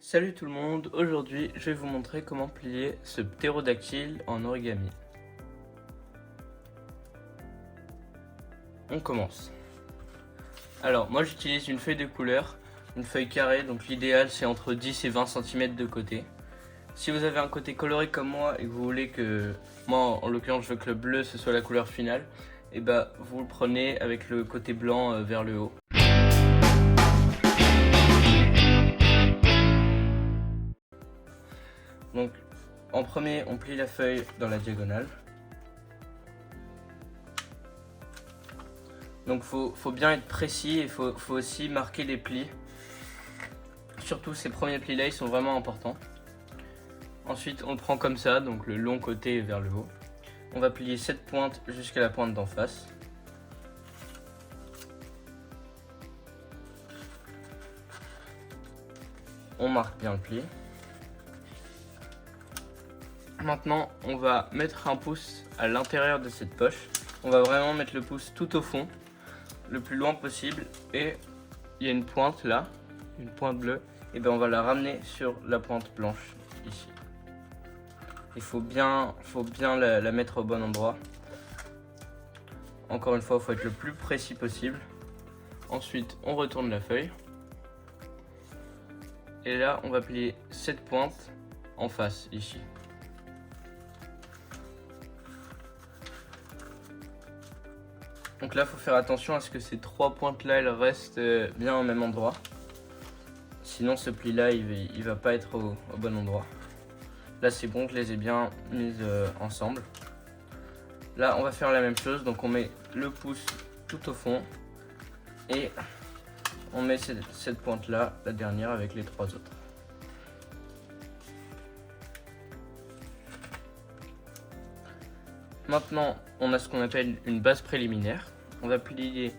Salut tout le monde, aujourd'hui je vais vous montrer comment plier ce ptérodactyle en origami. On commence. Alors moi j'utilise une feuille de couleur, une feuille carrée, donc l'idéal c'est entre 10 et 20 cm de côté. Si vous avez un côté coloré comme moi et que vous voulez que, moi en l'occurrence je veux que le bleu ce soit la couleur finale, et bah vous le prenez avec le côté blanc vers le haut. Donc en premier on plie la feuille dans la diagonale. Donc faut bien être précis et faut aussi marquer les plis. Surtout ces premiers plis là ils sont vraiment importants. Ensuite on le prend comme ça, donc le long côté vers le haut. On va plier cette pointe jusqu'à la pointe d'en face. On marque bien le pli. Maintenant on va mettre un pouce à l'intérieur de cette poche. On va vraiment mettre le pouce tout au fond, le plus loin possible, et il y a une pointe là, une pointe bleue, et bien on va la ramener sur la pointe blanche ici. Il faut bien la mettre au bon endroit. Encore une fois, il faut être le plus précis possible. Ensuite on retourne la feuille, et là on va plier cette pointe en face ici. Donc là, il faut faire attention à ce que ces trois pointes-là, elles restent bien au même endroit. Sinon, ce pli-là, il va pas être au bon endroit. Là, c'est bon, je les ai bien mises ensemble. Là, on va faire la même chose. Donc, on met le pouce tout au fond. Et on met cette pointe-là, la dernière, avec les trois autres. Maintenant, on a ce qu'on appelle une base préliminaire. On va plier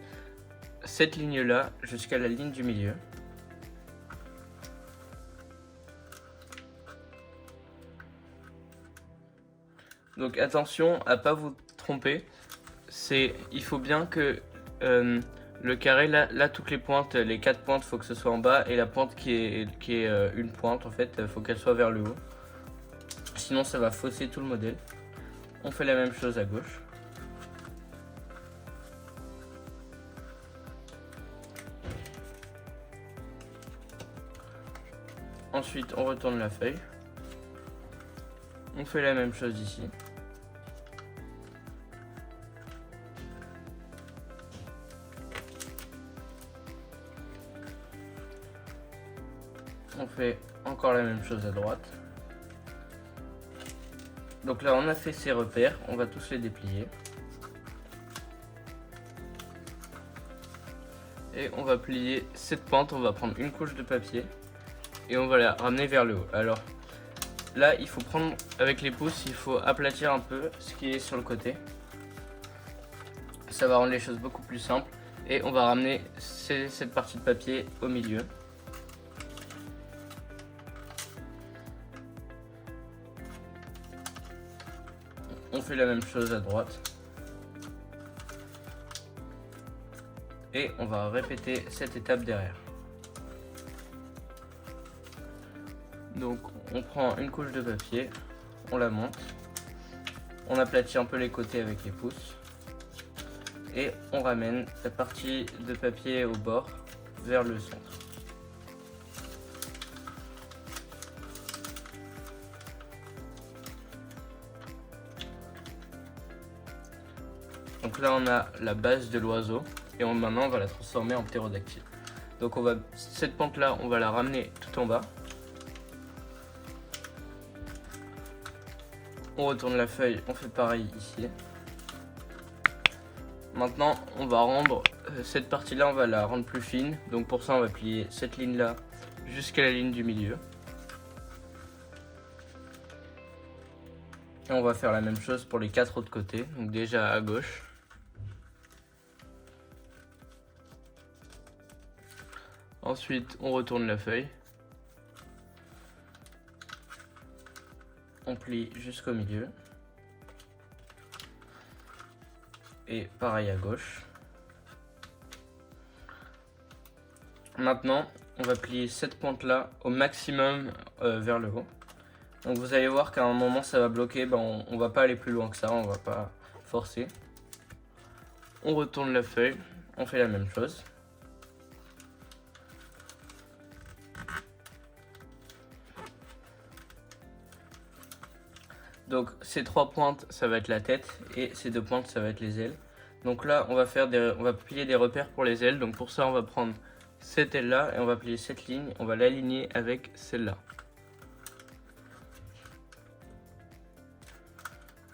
cette ligne-là jusqu'à la ligne du milieu. Donc attention à ne pas vous tromper. Il faut bien que le carré, là toutes les pointes, les quatre pointes, il faut que ce soit en bas. Et la pointe qui est une pointe, en fait, il faut qu'elle soit vers le haut. Sinon, ça va fausser tout le modèle. On fait la même chose à gauche. Ensuite, on retourne la feuille. On fait la même chose ici. On fait encore la même chose à droite. Donc là, on a fait ces repères, on va tous les déplier. Et on va plier cette pente, on va prendre une couche de papier et on va la ramener vers le haut. Alors là, il faut prendre avec les pouces, il faut aplatir un peu ce qui est sur le côté. Ça va rendre les choses beaucoup plus simples. Et on va ramener cette partie de papier au milieu. On fait la même chose à droite. Et on va répéter cette étape derrière. Donc on prend une couche de papier, on la monte, on aplatit un peu les côtés avec les pouces et on ramène la partie de papier au bord vers le centre. Donc là on a la base de l'oiseau et maintenant on va la transformer en ptérodactyle. Donc cette pente là on va la ramener tout en bas. On retourne la feuille, on fait pareil ici. Maintenant on va rendre cette partie là, on va la rendre plus fine. Donc pour ça on va plier cette ligne là jusqu'à la ligne du milieu. Et on va faire la même chose pour les quatre autres côtés. Donc déjà à gauche. Ensuite, on retourne la feuille. On plie jusqu'au milieu. Et pareil à gauche. Maintenant, on va plier cette pointe là au maximum vers le haut. Donc vous allez voir qu'à un moment ça va bloquer, on va pas aller plus loin que ça, on va pas forcer. On retourne la feuille, on fait la même chose. Donc ces 3 pointes ça va être la tête et ces 2 pointes ça va être les ailes. Donc là on va plier des repères pour les ailes. Donc pour ça on va prendre cette aile là et on va plier cette ligne, on va l'aligner avec celle-là.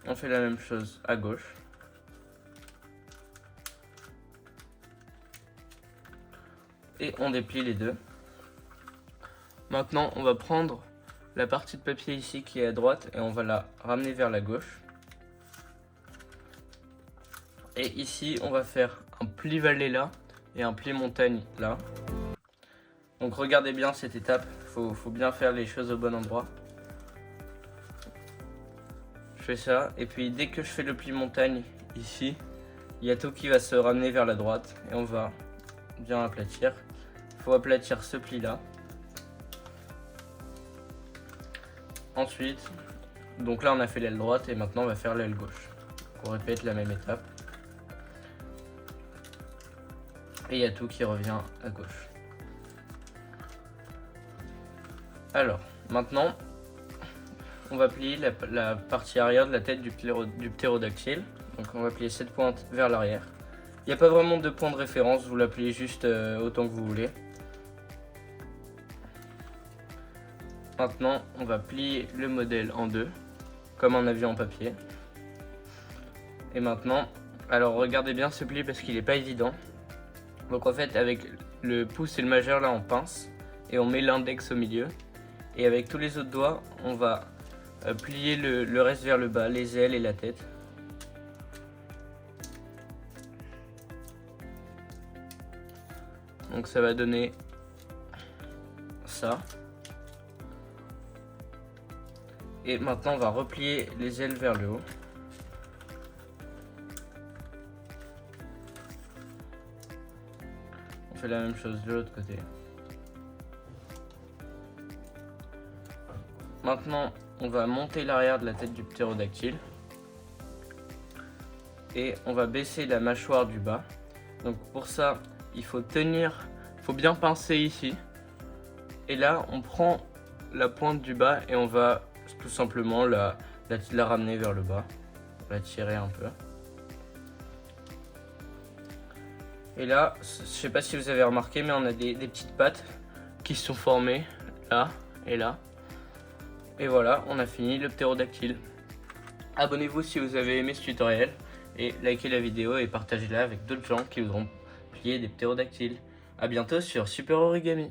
On fait la même chose à gauche. Et on déplie les deux. Maintenant on va prendre la partie de papier ici qui est à droite et on va la ramener vers la gauche. Et ici on va faire un pli vallée là et un pli montagne là. Donc regardez bien cette étape, faut bien faire les choses au bon endroit. Je fais ça et puis dès que je fais le pli montagne ici, il y a tout qui va se ramener vers la droite et on va bien aplatir. Il faut aplatir ce pli là. Ensuite, donc là on a fait l'aile droite et maintenant on va faire l'aile gauche. On répète la même étape. Et il y a tout qui revient à gauche. Alors, maintenant, on va plier la partie arrière de la tête du ptérodactyle. Donc on va plier cette pointe vers l'arrière. Il n'y a pas vraiment de point de référence, vous la pliez juste autant que vous voulez. Maintenant, on va plier le modèle en deux, comme un avion en papier. Et maintenant, alors regardez bien ce pli parce qu'il n'est pas évident. Donc en fait, avec le pouce et le majeur, là on pince et on met l'index au milieu. Et avec tous les autres doigts, on va plier le reste vers le bas, les ailes et la tête. Donc ça va donner ça. Et maintenant on va replier les ailes vers le haut. On fait la même chose de l'autre côté. Maintenant on va monter l'arrière de la tête du ptérodactyle. Et on va baisser la mâchoire du bas. Donc pour ça, il faut tenir, il faut bien pincer ici. Et là on prend la pointe du bas et on va tout simplement la ramener vers le bas, la tirer un peu. Et là, je sais pas si vous avez remarqué, mais on a des petites pattes qui se sont formées là et là. Et voilà, on a fini le ptérodactyle. Abonnez-vous si vous avez aimé ce tutoriel et likez la vidéo et partagez-la avec d'autres gens qui voudront plier des ptérodactyles. A bientôt sur Super Origami.